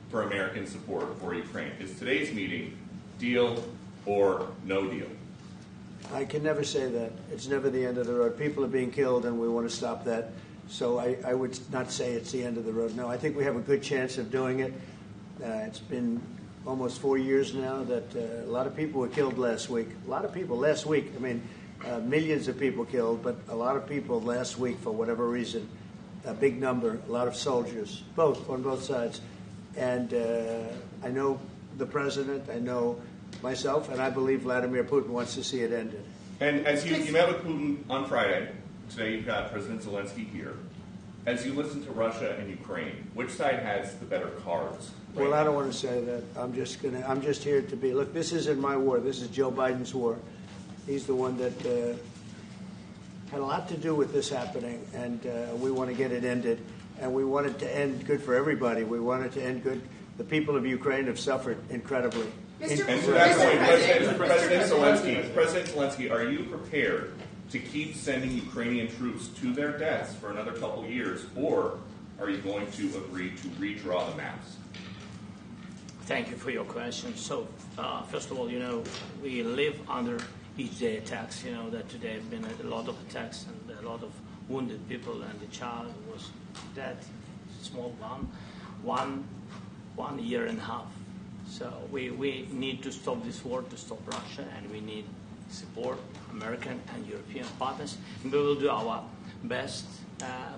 for American support for Ukraine? Is today's meeting deal or no deal? I can never say that. It's never the end of the road. People are being killed, and we want to stop that. So I would not say it's the end of the road. No, I think we have a good chance of doing it. It's been almost 4 years now that a lot of people were killed last week. A lot of people last week. I mean, millions of people killed, but a lot of people last week for whatever reason. A big number, a lot of soldiers, on both sides. And I know the president, I know myself, and I believe Vladimir Putin wants to see it ended. And as you met with Putin on Friday, today you've got President Zelensky here. As you listen to Russia and Ukraine, which side has the better cards? Well, I don't want to say that. I'm just here to be. Look, this isn't my war. This is Joe Biden's war. He's the one that had a lot to do with this happening, and we want to get it ended. And we want it to end good for everybody. We want it to end good. The people of Ukraine have suffered incredibly. And to that point, President Zelensky, are you prepared to keep sending Ukrainian troops to their deaths for another couple years, or are you going to agree to redraw the maps? Thank you for your question. So, first of all, we live under each day attacks. That today have been a lot of attacks and a lot of wounded people, and the child was dead, small one year and a half. So we need to stop this war, to stop Russia, and we need support, American and European partners, and we will do our best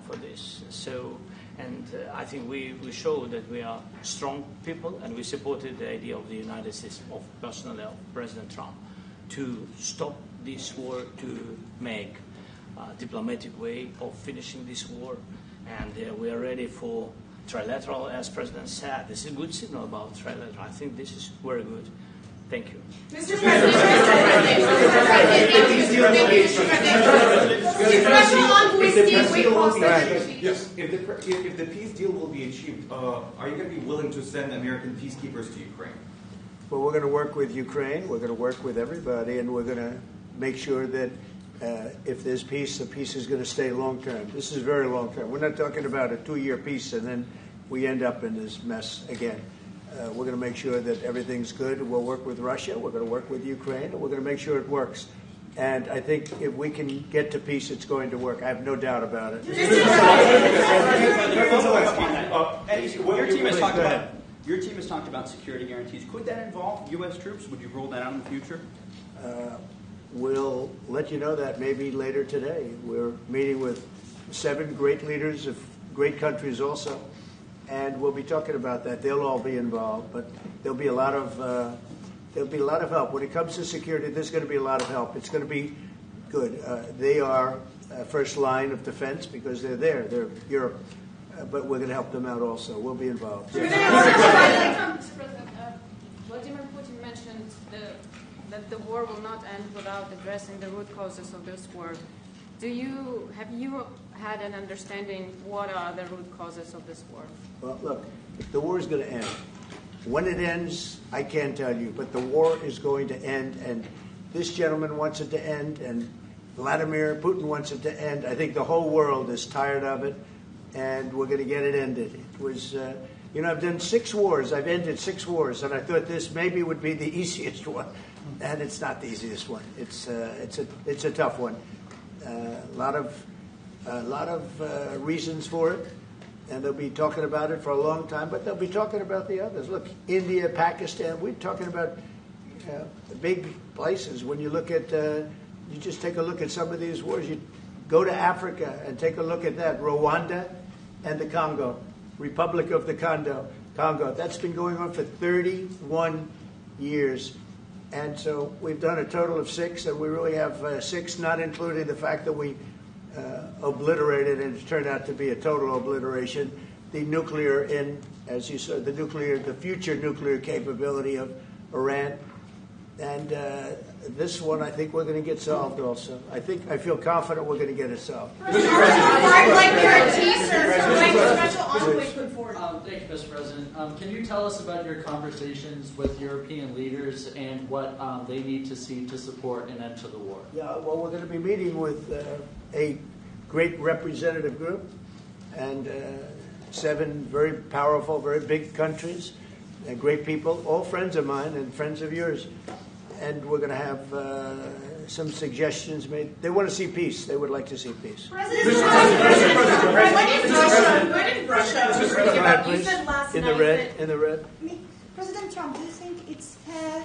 for this. So, and I think we show that we are strong people, and we supported the idea of the United States, of personally of President Trump, to stop this war, to make a diplomatic way of finishing this war, and we are ready for trilateral, as President said. This is a good signal about trilateral. I think this is very good. Thank you. Mr. President, if the peace deal will be achieved, are you going to be willing to send American peacekeepers to Ukraine? Well, we're going to work with Ukraine. We're going to work with everybody, and we're going to make sure that if there's peace, the peace is going to stay long-term. This is very long-term. We're not talking about a 2-year peace and then we end up in this mess again. We're going to make sure that everything's good. We'll work with Russia. We're going to work with Ukraine. And we're going to make sure it works. And I think if we can get to peace, it's going to work. I have no doubt about it. Your team has talked about security guarantees. Could that involve U.S. troops? Would you roll that out in the future? We'll let you know that maybe later today. We're meeting with 7 great leaders of great countries also, and we'll be talking about that. They'll all be involved, but there'll be a lot of help when it comes to security. There's going to be a lot of help. It's going to be good. They are first line of defense because they're there. They're Europe, but we're going to help them out also. We'll be involved. Mr. President, Vladimir Putin mentioned that the war will not end without addressing the root causes of this war. Have you had an understanding what are the root causes of this war? Well, look, the war is going to end. When it ends, I can't tell you, but the war is going to end, and this gentleman wants it to end, and Vladimir Putin wants it to end. I think the whole world is tired of it, and we're going to get it ended. It was, I've done 6 wars. I've ended 6 wars, and I thought this maybe would be the easiest one. And it's not the easiest one. It's a tough one. A lot of reasons for it, and they'll be talking about it for a long time. But they'll be talking about the others. Look, India, Pakistan. We're talking about big places. When you look at, you just take a look at some of these wars. You go to Africa and take a look at that. Rwanda and the Congo, Republic of the Congo. That's been going on for 31 years. And so we've done a total of 6, and we really have 6, not including the fact that we obliterated, and it turned out to be a total obliteration, the nuclear, as you said, the future nuclear capability of Iran. And this one, I think we're going to get solved also. I feel confident we're going to get it solved. Thank you, Mr. President. Can you tell us about your conversations with European leaders and what they need to see to support an end to the war? Yeah, well, we're going to be meeting with a great representative group, and 7 very powerful, very big countries, and great people, all friends of mine and friends of yours. And we're going to have some suggestions made. They want to see peace. They would like to see peace. When did Russia? Go ahead, please. You said last In the night red. In the red. President Trump, do you think it's fair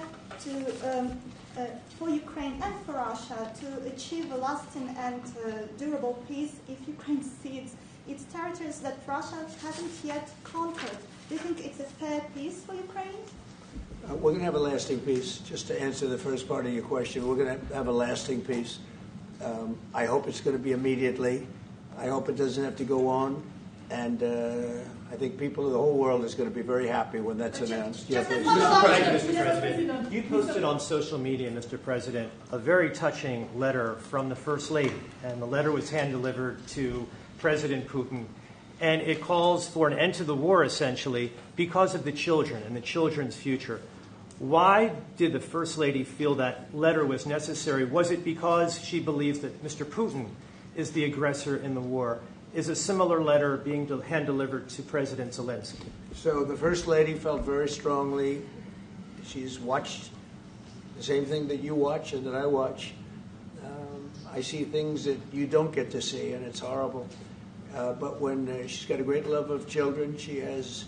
for Ukraine and for Russia to achieve a lasting and durable peace if Ukraine cedes its territories that Russia hasn't yet conquered? Do you think it's a fair peace for Ukraine? We're going to have a lasting peace. Just to answer the first part of your question, we're going to have a lasting peace. I hope it's going to be immediately. I hope it doesn't have to go on. And I think people of the whole world is going to be very happy when that's announced. Mr. President, you posted on social media, Mr. President, a very touching letter from the First Lady. And the letter was hand-delivered to President Putin. And it calls for an end to the war, essentially, because of the children and the children's future. Why did the First Lady feel that letter was necessary? Was it because she believes that Mr. Putin is the aggressor in the war? Is a similar letter being hand-delivered to President Zelensky? So the First Lady felt very strongly. She's watched the same thing that you watch and that I watch. I see things that you don't get to see, and it's horrible. But when she's got a great love of children, she has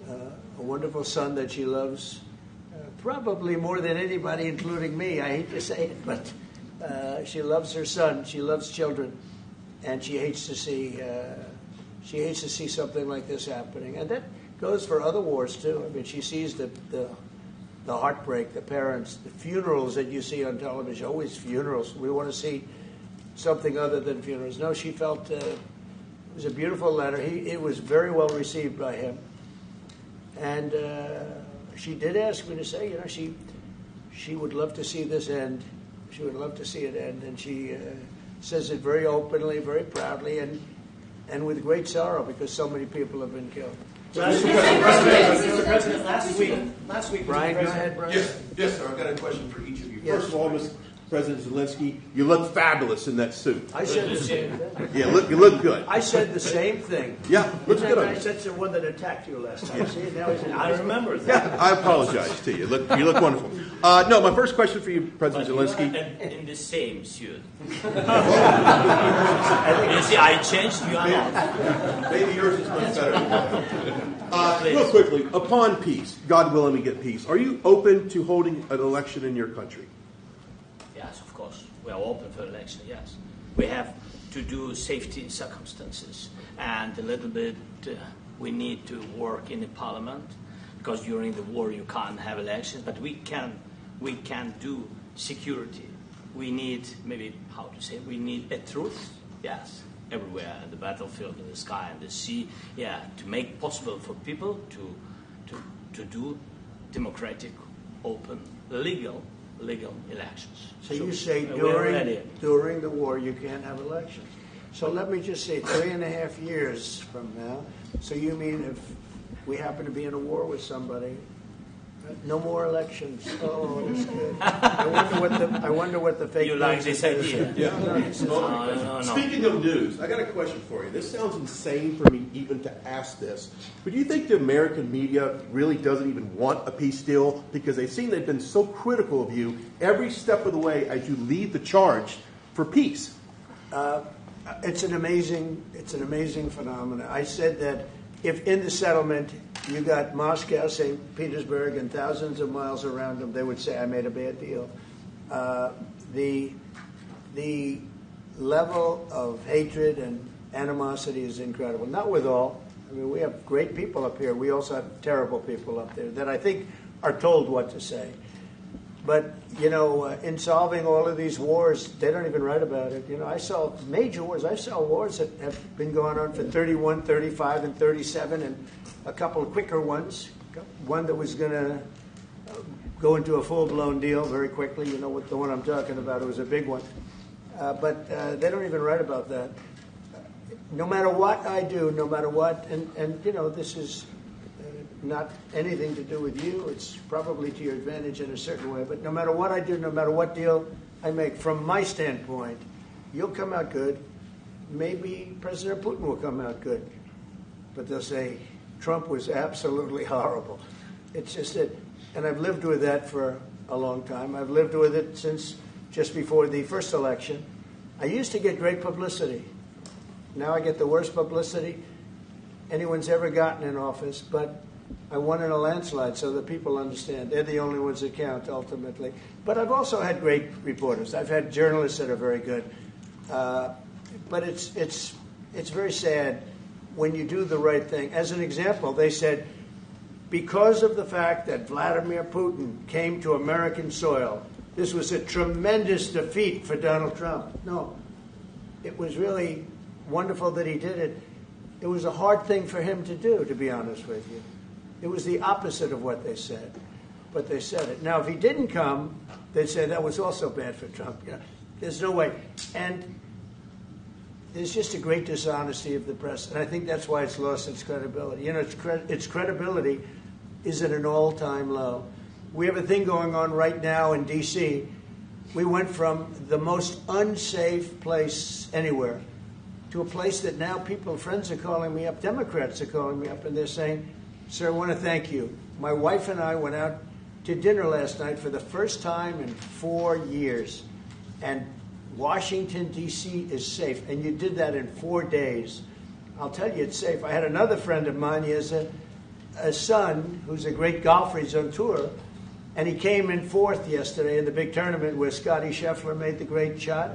a wonderful son that she loves, probably more than anybody, including me. I hate to say it, but she loves her son. She loves children, and she hates to see something like this happening. And that goes for other wars too. I mean, she sees the heartbreak, the parents, the funerals that you see on television. Always funerals. We want to see something other than funerals. No, she felt. It was a beautiful letter. It was very well received by him. And she did ask me to say, she would love to see this end. She would love to see it end. And she says it very openly, very proudly, and with great sorrow because so many people have been killed. Mr. President, last week, Brian, go ahead, Brian. Yes, sir. I've got a question for each of you. Yes. First of all, Mr. President Zelensky, you look fabulous in that suit. I said the same thing. Yeah, you look good. I said the same thing. Yeah, looks good on I you. said the one that attacked you last time. See, now he's I remember that. Yeah, I apologize to you. You look wonderful. No, my first question for you, President Zelensky. In the same suit. You see, I changed. You are not. Maybe yours is much better. Real quickly, upon peace, God willing we get peace, are you open to holding an election in your country? Yes, of course. We are open for election, yes. We have to do safety circumstances. And a little bit, we need to work in the parliament, because during the war you can't have elections, but we can do security. We need, we need a truth, yes, everywhere, in the battlefield, in the sky, in the sea, to make possible for people to do democratic, open, legal elections. So you say during the war you can't have elections. So let me just say 3.5 years from now. So you mean if we happen to be in a war with somebody, no more elections? Oh, that's good. I wonder what the fake. You like this idea? No. Speaking of news, I got a question for you. This sounds insane for me even to ask this, but do you think the American media really doesn't even want a peace deal because they've seen they've been so critical of you every step of the way as you lead the charge for peace? It's an amazing phenomenon. I said that if in the settlement you got Moscow, St. Petersburg, and thousands of miles around them, they would say, I made a bad deal. The level of hatred and animosity is incredible. Not with all. I mean, we have great people up here. We also have terrible people up there that I think are told what to say. But, in solving all of these wars, they don't even write about it. I saw major wars. I saw wars that have been going on for 31, 35, and 37, and a couple of quicker ones. One that was going to go into a full-blown deal very quickly. You know what the one I'm talking about. It was a big one. But they don't even write about that. No matter what I do, no matter what, and this is not anything to do with you. It's probably to your advantage in a certain way. But no matter what I do, no matter what deal I make, from my standpoint, you'll come out good. Maybe President Putin will come out good. but they'll say Trump was absolutely horrible. It's just that, and I've lived with that for a long time. I've lived with it since just before the first election. I used to get great publicity. Now I get the worst publicity anyone's ever gotten in office, but I won in a landslide, so that people understand. They're the only ones that count, ultimately. But I've also had great reporters. I've had journalists that are very good. But it's very sad when you do the right thing. As an example, they said, because of the fact that Vladimir Putin came to American soil, this was a tremendous defeat for Donald Trump. No, it was really wonderful that he did it. It was a hard thing for him to do, to be honest with you. It was the opposite of what they said, but they said it. Now, if he didn't come, they'd say that was also bad for Trump. You know, there's no way. And there's just a great dishonesty of the press, and I think that's why it's lost its credibility. You know, its credibility is at an all-time low. We have a thing going on right now in D.C. We went from the most unsafe place anywhere to a place that now friends are calling me up, Democrats are calling me up, and they're saying, sir, I want to thank you. My wife and I went out to dinner last night for the first time in 4 years, and Washington, D.C. is safe, and you did that in 4 days. I'll tell you, it's safe. I had another friend of mine. He has a son who's a great golfer. He's on tour, and he came in fourth yesterday in the big tournament where Scotty Scheffler made the great shot.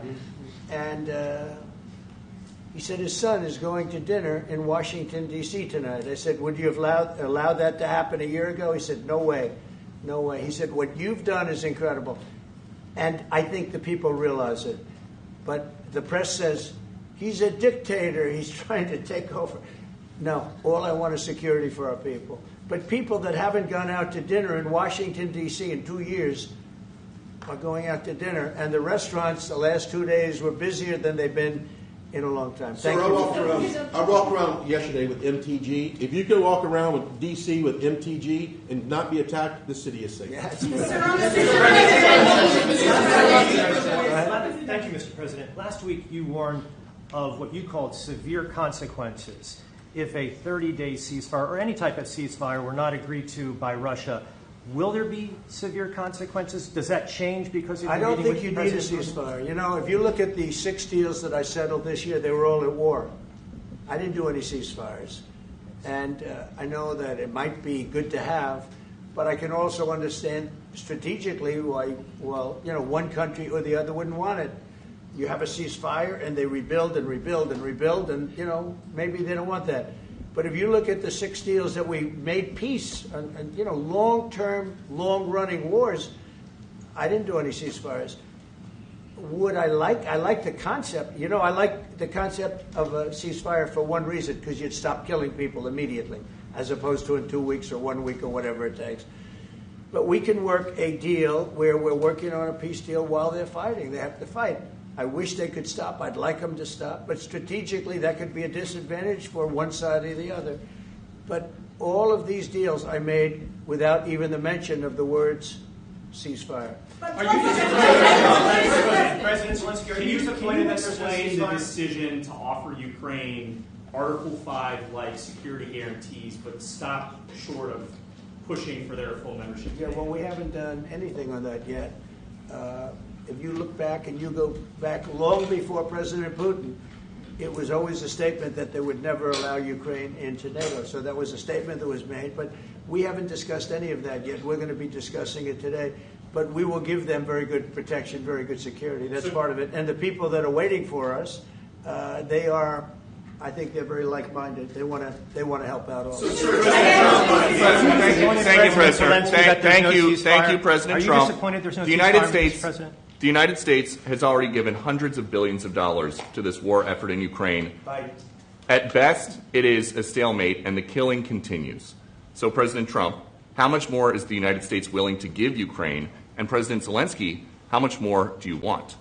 And he said his son is going to dinner in Washington, D.C. tonight. I said, would you have allowed that to happen a year ago? He said, no way. No way. He said, what you've done is incredible. And I think the people realize it. But the press says, he's a dictator. He's trying to take over. No, all I want is security for our people. But people that haven't gone out to dinner in Washington, D.C. in 2 years are going out to dinner. And the restaurants the last 2 days were busier than they've been in a long time. Thank you. I walked around yesterday with MTG. If you can walk around with D.C. with MTG and not be attacked, the city is safe. Thank you, Mr. President. Last week you warned of what you called severe consequences if a 30-day ceasefire or any type of ceasefire were not agreed to by Russia. Will there be severe consequences? Does that change because I don't think you need a ceasefire. You know, if you look at the 6 deals that I settled this year, they were all at war. I didn't do any ceasefires. And I know that it might be good to have, but I can also understand strategically why, well, you know, one country or the other wouldn't want it. You have a ceasefire and they rebuild and rebuild and rebuild, and, you know, maybe they don't want that. But if you look at the 6 deals that we made peace and you know, long-term, long-running wars, I didn't do any ceasefires. Would I like the concept. You know, I like the concept of a ceasefire for one reason, because you'd stop killing people immediately, as opposed to in 2 weeks or 1 week or whatever it takes. But we can work a deal where we're working on a peace deal while they're fighting. They have to fight. I wish they could stop. I'd like them to stop. But strategically, that could be a disadvantage for one side or the other. But all of these deals I made without even the mention of the words ceasefire. President Zelensky, can you explain the decision to offer Ukraine Article 5 like security guarantees, but stop short of pushing for their full membership? Yeah, well, we haven't done anything on that yet. If you look back and you go back long before President Putin, it was always a statement that they would never allow Ukraine into NATO. So that was a statement that was made, but we haven't discussed any of that yet. We're going to be discussing it today. But we will give them very good protection, very good security. That's part of it. And the people that are waiting for us, they are, I think they're very like-minded. They want to help out all. Thank you, President. Thank you, President Trump. Are you disappointed there's no ceasefire, President? The United States has already given hundreds of billions of dollars to this war effort in Ukraine. At best, it is a stalemate, and the killing continues. So, President Trump, how much more is the United States willing to give Ukraine? And President Zelensky, how much more do you want?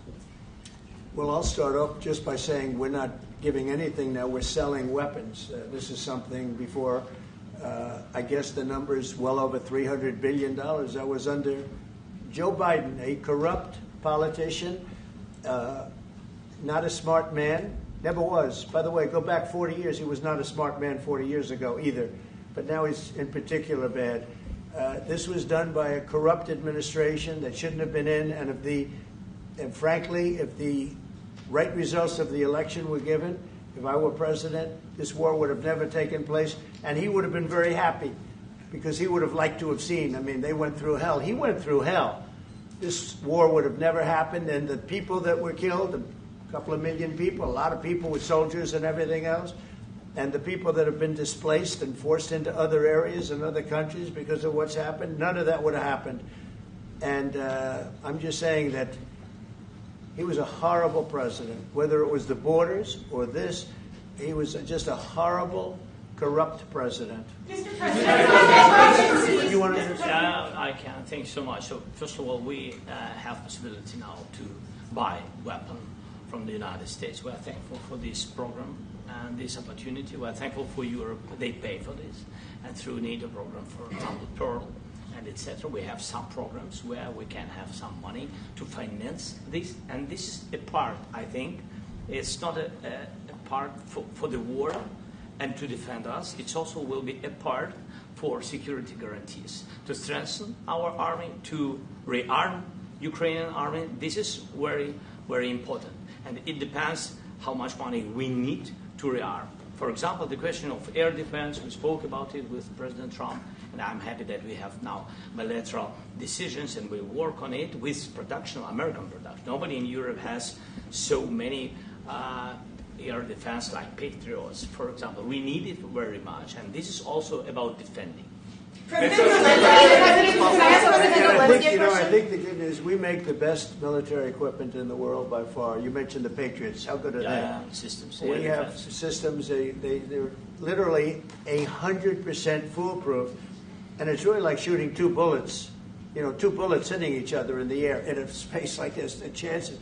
Well, I'll start off just by saying we're not giving anything now. We're selling weapons. This is something before, I guess the number is well over $300 billion. That was under Joe Biden, a corrupt politician, not a smart man, Never was. By the way, go back 40 years. He was not a smart man 40 years ago either. But now he's in particular bad. This was done by a corrupt administration that shouldn't have been in. And frankly, if the right results of the election were given, if I were president, this war would have never taken place. And he would have been very happy because he would have liked to have seen. I mean, they went through hell. He went through hell. This war would have never happened. And the people that were killed, a couple of million people, a lot of people with soldiers and everything else, and the people that have been displaced and forced into other areas and other countries because of what's happened, none of that would have happened. And I'm just saying that he was a horrible president. Whether it was the borders or this, he was just a horrible, corrupt president. Mr. President, you want to I can. Thank you so much. So first of all, we have possibility now to buy weapon from the United States. We are thankful for this program and this opportunity. We are thankful for Europe. They pay for this. And through NATO program, for example, Pearl and etc., we have some programs where we can have some money to finance this. And this is a part, I think. It's not a part for the war and to defend us. It also will be a part for security guarantees, to strengthen our army, to rearm Ukrainian army. This is very, very important. And it depends how much money we need to rearm. For example, the question of air defense, we spoke about it with President Trump, and I'm happy that we have now bilateral decisions and we work on it with production, American production. Nobody in Europe has so many air defense like Patriots, for example. We need it very much, and this is also about defending. I think the good news, we make the best military equipment in the world by far. You mentioned the Patriots. How good are they? Systems. We have systems, they're literally 100% foolproof. And it's really like shooting two bullets, two bullets hitting each other in the air in a space like this. The chance is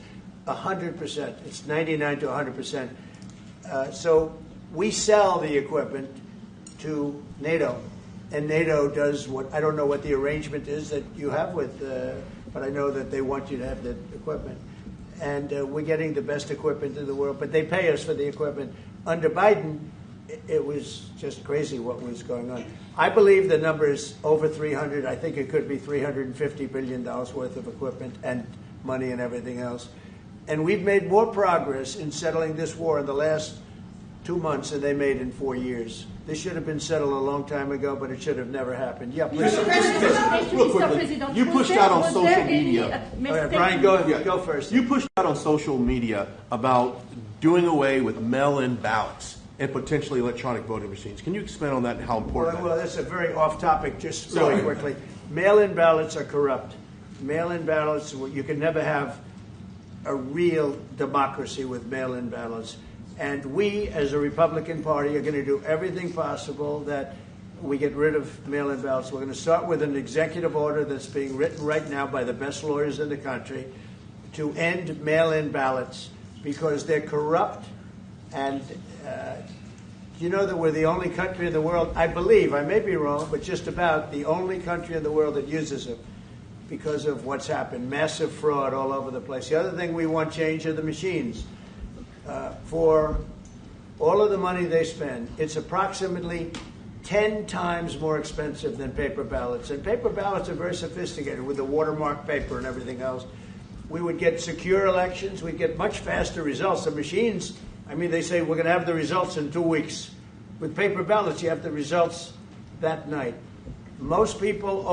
100%. It's 99 to 100%. So we sell the equipment to NATO. And NATO does what, I don't know what the arrangement is that you have with, but I know that they want you to have the equipment. And we're getting the best equipment in the world, but they pay us for the equipment. Under Biden, it was just crazy what was going on. I believe the number is over 300. I think it could be $350 billion worth of equipment and money and everything else. And we've made more progress in settling this war in the last 2 months than they made in 4 years. This should have been settled a long time ago, but it should have never happened. Yeah, please. Real quickly, you pushed out on social media. Brian, go first. You pushed out on social media about doing away with mail-in ballots and potentially electronic voting machines. Can you expand on that and how important Well, that's a very off-topic, just really quickly. Mail-in ballots are corrupt. Mail-in ballots, you can never have a real democracy with mail-in ballots. And we, as a Republican Party, are going to do everything possible that we get rid of mail-in ballots. We're going to start with an executive order that's being written right now by the best lawyers in the country to end mail-in ballots because they're corrupt. And you know that we're the only country in the world, I believe, I may be wrong, but just about the only country in the world that uses it because of what's happened. Massive fraud all over the place. The other thing we want change are the machines. For all of the money they spend, it's approximately 10 times more expensive than paper ballots. And paper ballots are very sophisticated with the watermark paper and everything else. We would get secure elections. We'd get much faster results. The machines, they say we're going to have the results in 2 weeks. With paper ballots, you have the results that night. Most people,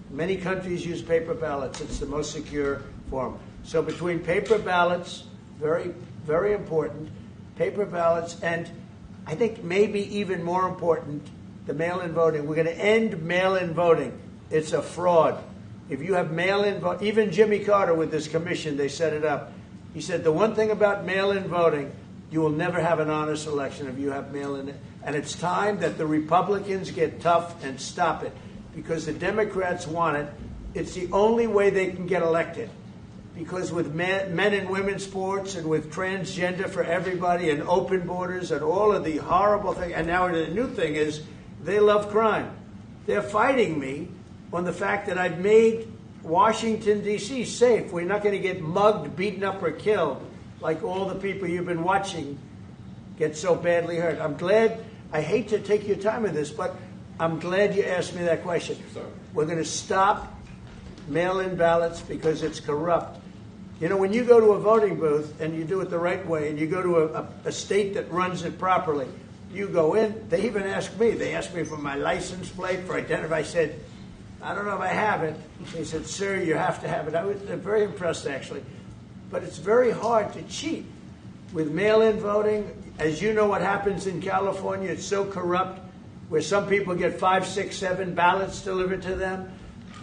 many countries use paper ballots. It's the most secure form. So between paper ballots, very, very important, paper ballots, and I think maybe even more important, the mail-in voting. We're going to end mail-in voting. It's a fraud. If you have mail-in vote, even Jimmy Carter with this commission, they set it up. He said the one thing about mail-in voting, you will never have an honest election if you have mail-in. And it's time that the Republicans get tough and stop it because the Democrats want it. It's the only way they can get elected. Because with men and women's sports and with transgender for everybody and open borders and all of the horrible things, and now the new thing is they love crime. They're fighting me on the fact that I've made Washington, D.C. safe. We're not going to get mugged, beaten up, or killed. like all the people you've been watching get so badly hurt. I'm glad, I hate to take your time with this, but I'm glad you asked me that question. We're going to stop mail-in ballots because it's corrupt. You know, when you go to a voting booth and you do it the right way and you go to a state that runs it properly, you go in, they even ask me. They asked me for my license plate, for identity. I said, I don't know if I have it. They said, sir, you have to have it. I was very impressed, actually. But it's very hard to cheat with mail-in voting. As you know what happens in California, it's so corrupt, where some people get 5, 6, 7 ballots delivered to them.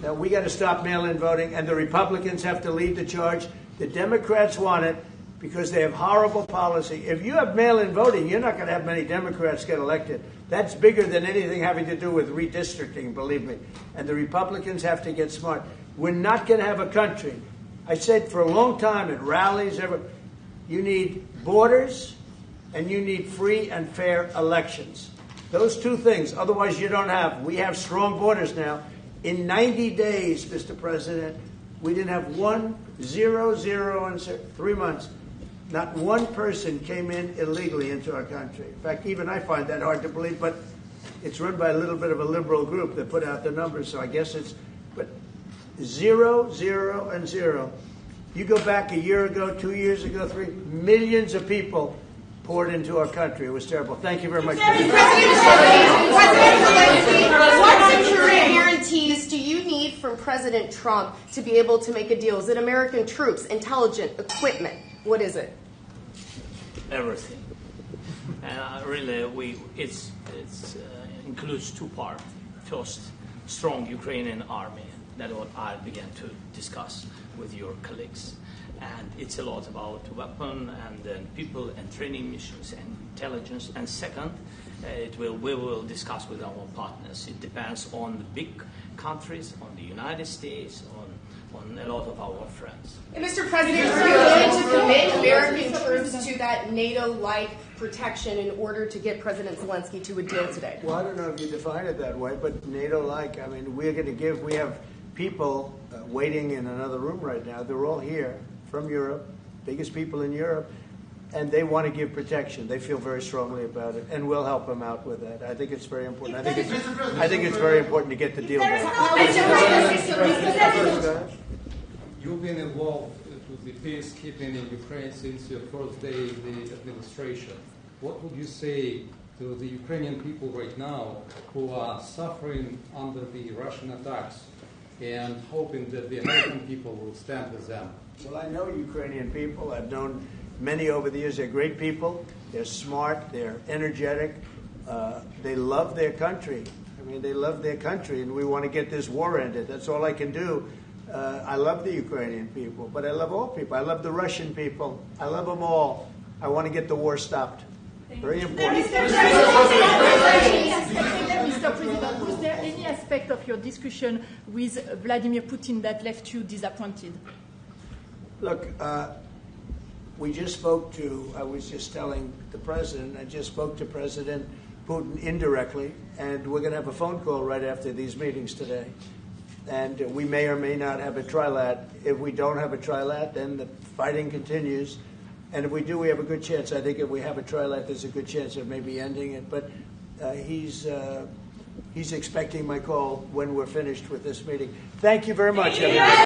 Now, we got to stop mail-in voting, and the Republicans have to lead the charge. The Democrats want it because they have horrible policy. If you have mail-in voting, you're not going to have many Democrats get elected. That's bigger than anything having to do with redistricting, believe me. And the Republicans have to get smart. We're not going to have a country. I said for a long time at rallies, you need borders and you need free and fair elections. Those two things. Otherwise, you don't have. We have strong borders now. In 90 days, Mr. President, we didn't have 1, 0, 0, and 3 months. Not one person came in illegally into our country. In fact, even I find that hard to believe, but it's run by a little bit of a liberal group that put out the numbers, so I guess it's, but 0, 0, and 0. You go back a year ago, 2 years ago, 3, millions of people poured into our country. It was terrible. Thank you very much. President Zelensky, what security guarantees do you need from President Trump to be able to make a deal? Is it American troops, intelligence, equipment? What is it? Everything. And really, it includes 2 parts. First, strong Ukrainian army. That's what I began to discuss with your colleagues. And it's a lot about weapon and then people and training missions and intelligence. And second, we will discuss with our partners. It depends on the big countries, on the United States, on a lot of our friends. And Mr. President, are you willing to commit American troops to that NATO-like protection in order to get President Zelensky to a deal today? Well, I don't know if you define it that way, but NATO-like, I mean, we have people waiting in another room right now. They're all here from Europe, biggest people in Europe, and they want to give protection. They feel very strongly about it, and we'll help them out with that. I think it's very important. I think it's very important to get the deal done. You've been involved with the peacekeeping in Ukraine since your first day in the administration. What would you say to the Ukrainian people right now who are suffering under the Russian attacks and hoping that the American people will stand with them? Well, I know Ukrainian people. I've known many over the years. They're great people. They're smart. They're energetic. They love their country. I mean, they love their country, and we want to get this war ended. That's all I can do. I love the Ukrainian people, but I love all people. I love the Russian people. I love them all. I want to get the war stopped. Very important. Mr. President, was there any aspect of your discussion with Vladimir Putin that left you disappointed? Look, we just spoke to, I was just telling the President, I just spoke to President Putin indirectly, and we're going to have a phone call right after these meetings today. And we may or may not have a trilat. If we don't have a trilat, then the fighting continues. And if we do, we have a good chance. I think if we have a trilat, there's a good chance of maybe ending it. But he's expecting my call when we're finished with this meeting. Thank you very much, everybody.